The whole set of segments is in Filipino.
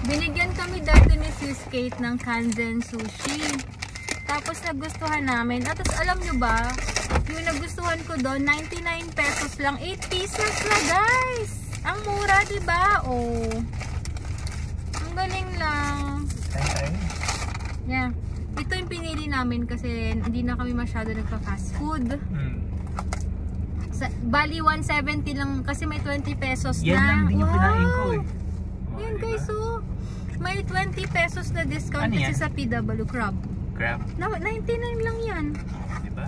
Binigyan kami dati ni Sis Kate ng Kanzen Sushi. Tapos nagustuhan namin. At tapos alam nyo ba, yung nagustuhan ko doon, 99 pesos lang. 8 pieces na guys! Ang mura, diba? Oh. Ang galing lang. Yeah. Ito yung pinili namin kasi hindi na kami masyado nagpa-fast food. Bali 170 lang kasi may 20 pesos yan na. Yan lang din yung kinain ko eh. Yan guys, oh. May 20 pesos na discount ano kasi yan? sa PW Crab. Crab? 99 lang yan. Diba?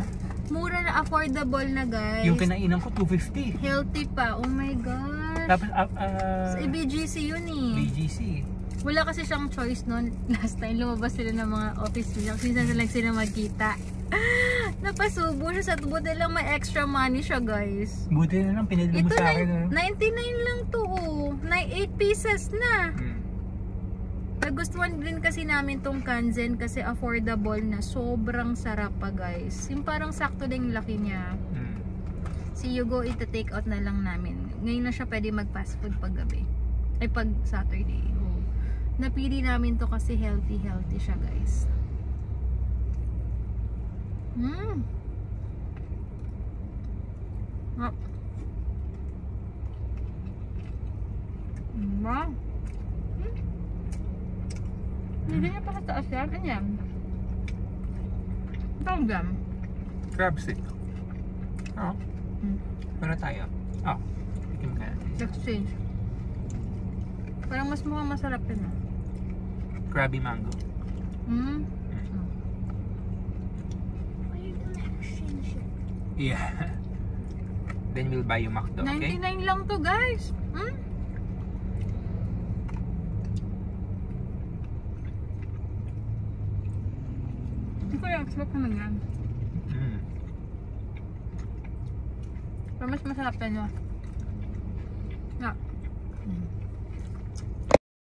Mura na, affordable na guys. Yung kinainan ko 250. Healthy pa. Oh my gosh. Tapos sa BGC yun eh. BGC. Wala kasi siyang choice noon. Last time lumabas sila ng mga office nila. Minsan lang sila magkita. Napasubo siya sa buti lang may extra money siya guys. Buti na lang pinili mo sa akin. 99 lang to oh. 8 pieces na. Nagustuhan din kasi namin tong Kanzen kasi affordable na. Sobrang sarap pa guys. Yung parang sakto din yung laki niya. Si Yugo ita-take out na lang namin. Ngayon na siya pwede mag-fast food pag gabi. Ay pag Saturday. Oh. Napili namin to kasi healthy siya guys. Wow. Hindi niya pa sa taas yan. Ano yan? Ito ang gam. Crab stick. Oo. Para tayo. Oh. Tikim ka natin. Exchange. Parang mas mukhang masarap yun ah. Crabby mango. Yeah. Then we'll buy you McDo, okay? 99 lang to guys. Hindi ko yung sarap naman yan. Pero mas masarap yan yun. Yeah.